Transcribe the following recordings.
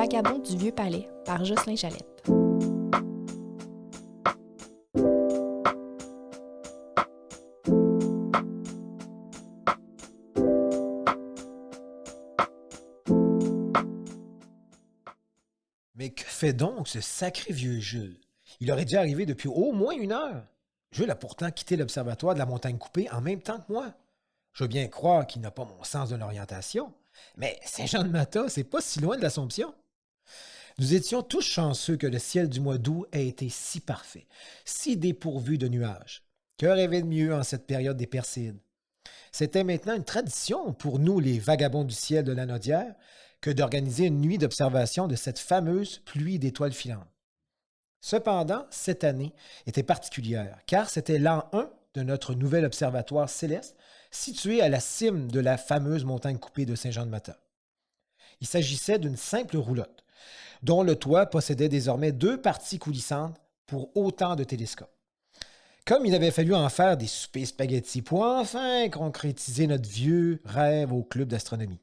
vagabonds du Vieux-Palais par Jocelyn Chalette. Mais que fait donc ce sacré vieux Jules? Il aurait dû arriver depuis au moins 1 heure. Jules a pourtant quitté l'observatoire de la montagne coupée en même temps que moi. Je veux bien croire qu'il n'a pas mon sens de l'orientation, mais Saint-Jean-de-Mata, c'est pas si loin de l'Assomption. Nous étions tous chanceux que le ciel du mois d'août ait été si parfait, si dépourvu de nuages. Que rêver de mieux en cette période des Perséides? C'était maintenant une tradition pour nous, les vagabonds du ciel de la Nodière, que d'organiser une nuit d'observation de cette fameuse pluie d'étoiles filantes. Cependant, cette année était particulière, car c'était l'an 1 de notre nouvel observatoire céleste, situé à la cime de la fameuse montagne coupée de Saint-Jean-de-Mata. Il s'agissait d'une simple roulotte, dont le toit possédait désormais 2 parties coulissantes pour autant de télescopes. Comme il avait fallu en faire des soupers spaghettis pour enfin concrétiser notre vieux rêve au club d'astronomie.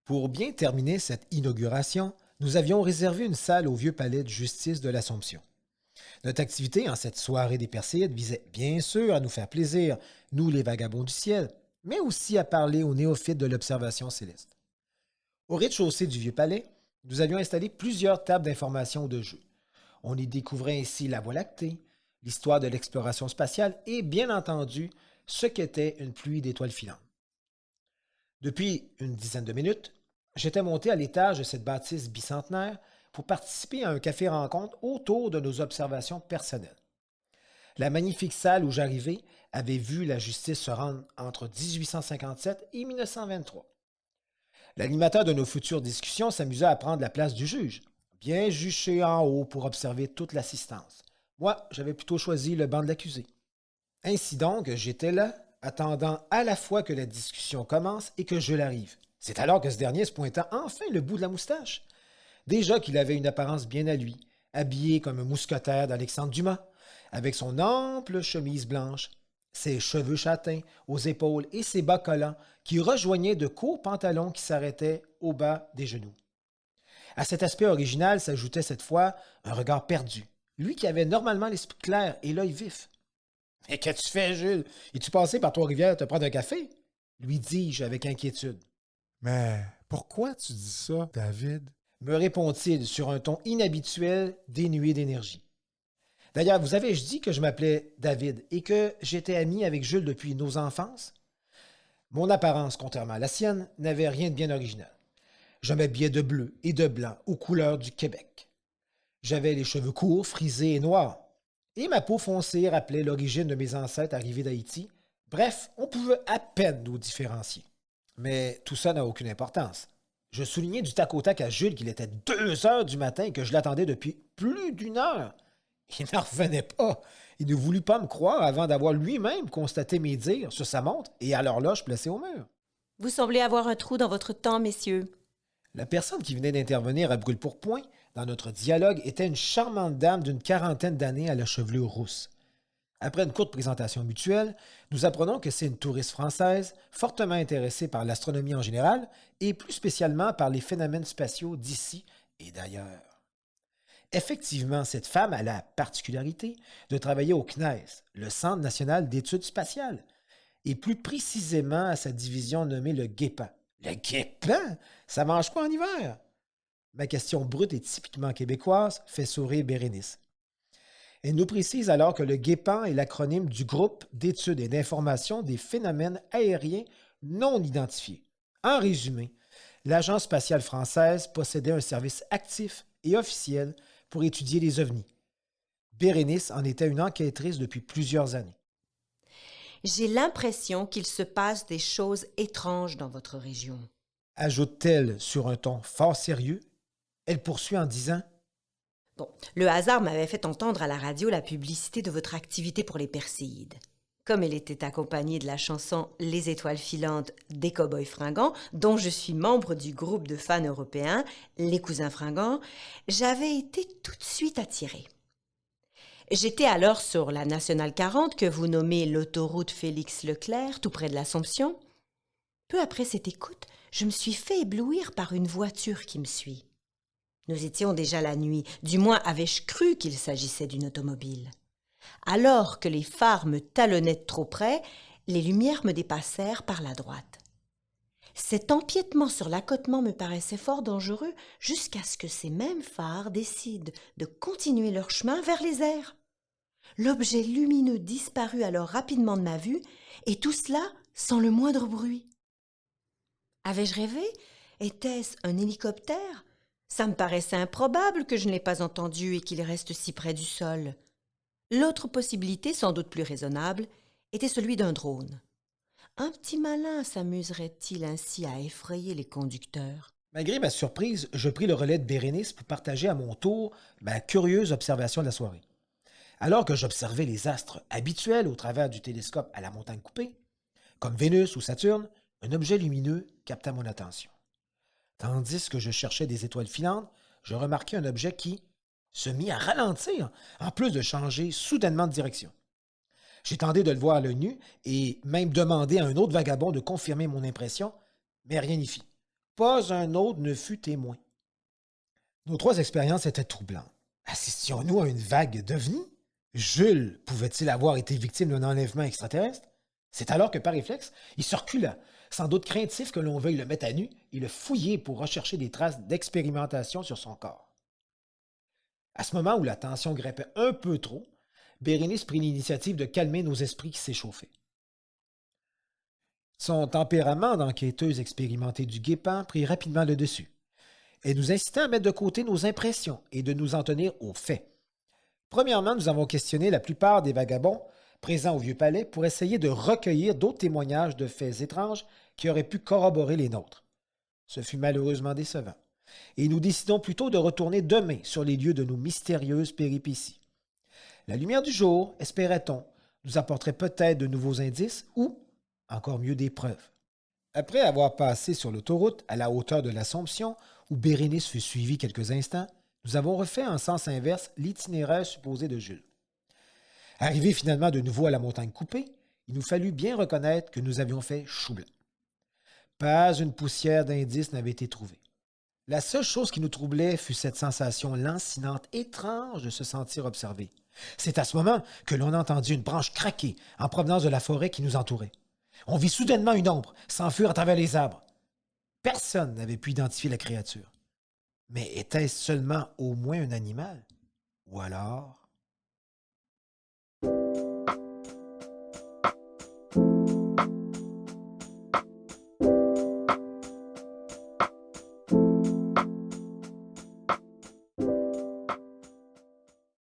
Pour bien terminer cette inauguration, nous avions réservé une salle au vieux palais de justice de l'Assomption. Notre activité en cette soirée des Perséides visait bien sûr à nous faire plaisir, nous les vagabonds du ciel, mais aussi à parler aux néophytes de l'observation céleste. Au rez-de-chaussée du vieux palais, nous avions installé plusieurs tables d'information ou de jeux. On y découvrait ainsi la Voie lactée, l'histoire de l'exploration spatiale et, bien entendu, ce qu'était une pluie d'étoiles filantes. Depuis une dizaine de minutes, j'étais monté à l'étage de cette bâtisse bicentenaire pour participer à un café-rencontre autour de nos observations personnelles. La magnifique salle où j'arrivais avait vu la justice se rendre entre 1857 et 1923. L'animateur de nos futures discussions s'amusa à prendre la place du juge, bien juché en haut pour observer toute l'assistance. Moi, j'avais plutôt choisi le banc de l'accusé. Ainsi donc, j'étais là, attendant à la fois que la discussion commence et que je l'arrive. C'est alors que ce dernier se pointa enfin le bout de la moustache. Déjà qu'il avait une apparence bien à lui, habillé comme un mousquetaire d'Alexandre Dumas, avec son ample chemise blanche, ses cheveux châtains aux épaules et ses bas collants qui rejoignaient de courts pantalons qui s'arrêtaient au bas des genoux. À cet aspect original s'ajoutait cette fois un regard perdu, lui qui avait normalement l'esprit clair et l'œil vif. « Mais qu'as-tu fait, Jules? Es-tu passé par Trois-Rivières te prendre un café? » lui dis-je avec inquiétude. « Mais pourquoi tu dis ça, David? » me répond-il sur un ton inhabituel, dénué d'énergie. D'ailleurs, vous avez-je dit que je m'appelais David et que j'étais ami avec Jules depuis nos enfances? Mon apparence, contrairement à la sienne, n'avait rien de bien original. Je m'habillais de bleu et de blanc aux couleurs du Québec. J'avais les cheveux courts, frisés et noirs, et ma peau foncée rappelait l'origine de mes ancêtres arrivés d'Haïti. Bref, on pouvait à peine nous différencier. Mais tout ça n'a aucune importance. Je soulignais du tac au tac à Jules qu'il était 2 heures du matin et que je l'attendais depuis plus d'1 heure. Il n'en revenait pas. Il ne voulut pas me croire avant d'avoir lui-même constaté mes dires sur sa montre et à l'horloge placée au mur. « Vous semblez avoir un trou dans votre temps, messieurs. » La personne qui venait d'intervenir à brûle-pourpoint dans notre dialogue était une charmante dame d'une 40aine d'années à la chevelure rousse. Après une courte présentation mutuelle, nous apprenons que c'est une touriste française fortement intéressée par l'astronomie en général et plus spécialement par les phénomènes spatiaux d'ici et d'ailleurs. Effectivement, cette femme a la particularité de travailler au CNES, le Centre national d'études spatiales, et plus précisément à sa division nommée le Guépin. Le Guépin? Ça mange quoi en hiver? Ma question brute et typiquement québécoise fait sourire Bérénice. Elle nous précise alors que le Guépin est l'acronyme du groupe d'études et d'information des phénomènes aériens non identifiés. En résumé, l'Agence spatiale française possédait un service actif et officiel pour étudier les ovnis. Bérénice en était une enquêtrice depuis plusieurs années. « J'ai l'impression qu'il se passe des choses étranges dans votre région. » ajoute-t-elle sur un ton fort sérieux. Elle poursuit en disant « Bon, le hasard m'avait fait entendre à la radio la publicité de votre activité pour les Perséides. Comme elle était accompagnée de la chanson « Les étoiles filantes » des Cowboys fringants, dont je suis membre du groupe de fans européens, les Cousins fringants, j'avais été tout de suite attirée. J'étais alors sur la Nationale 40, que vous nommez l'autoroute Félix-Leclerc, tout près de l'Assomption. Peu après cette écoute, je me suis fait éblouir par une voiture qui me suit. Nous étions déjà la nuit, du moins avais-je cru qu'il s'agissait d'une automobile. Alors que les phares me talonnaient de trop près, les lumières me dépassèrent par la droite. Cet empiètement sur l'accotement me paraissait fort dangereux jusqu'à ce que ces mêmes phares décident de continuer leur chemin vers les airs. L'objet lumineux disparut alors rapidement de ma vue, et tout cela sans le moindre bruit. Avais-je rêvé? Était-ce un hélicoptère? Ça me paraissait improbable que je ne l'ai pas entendu et qu'il reste si près du sol. L'autre possibilité, sans doute plus raisonnable, était celui d'un drone. Un petit malin s'amuserait-il ainsi à effrayer les conducteurs? Malgré ma surprise, je pris le relais de Bérénice pour partager à mon tour ma curieuse observation de la soirée. Alors que j'observais les astres habituels au travers du télescope à la montagne coupée, comme Vénus ou Saturne, un objet lumineux capta mon attention. Tandis que je cherchais des étoiles filantes, je remarquai un objet qui se mit à ralentir, en plus de changer soudainement de direction. J'ai tenté de le voir à l'œil nu et même demandé à un autre vagabond de confirmer mon impression, mais rien n'y fit. Pas un autre ne fut témoin. Nos trois expériences étaient troublantes. Assistions-nous à une vague d'ovnis? Jules pouvait-il avoir été victime d'un enlèvement extraterrestre? C'est alors que, par réflexe, il se recula, sans doute craintif que l'on veuille le mettre à nu et le fouiller pour rechercher des traces d'expérimentation sur son corps. À ce moment où la tension grimpait un peu trop, Bérénice prit l'initiative de calmer nos esprits qui s'échauffaient. Son tempérament d'enquêteuse expérimentée du guépin prit rapidement le dessus. Elle nous incitait à mettre de côté nos impressions et de nous en tenir aux faits. Premièrement, nous avons questionné la plupart des vagabonds présents au Vieux-Palais pour essayer de recueillir d'autres témoignages de faits étranges qui auraient pu corroborer les nôtres. Ce fut malheureusement décevant, et nous décidons plutôt de retourner demain sur les lieux de nos mystérieuses péripéties. La lumière du jour, espérait-on, nous apporterait peut-être de nouveaux indices ou, encore mieux, des preuves. Après avoir passé sur l'autoroute à la hauteur de l'Assomption, où Bérénice fut suivie quelques instants, nous avons refait en sens inverse l'itinéraire supposé de Jules. Arrivés finalement de nouveau à la montagne coupée, il nous fallut bien reconnaître que nous avions fait chou blanc. Pas une poussière d'indices n'avait été trouvée. La seule chose qui nous troublait fut cette sensation lancinante étrange de se sentir observé. C'est à ce moment que l'on entendit une branche craquer en provenance de la forêt qui nous entourait. On vit soudainement une ombre s'enfuir à travers les arbres. Personne n'avait pu identifier la créature. Mais était-ce seulement au moins un animal? Ou alors...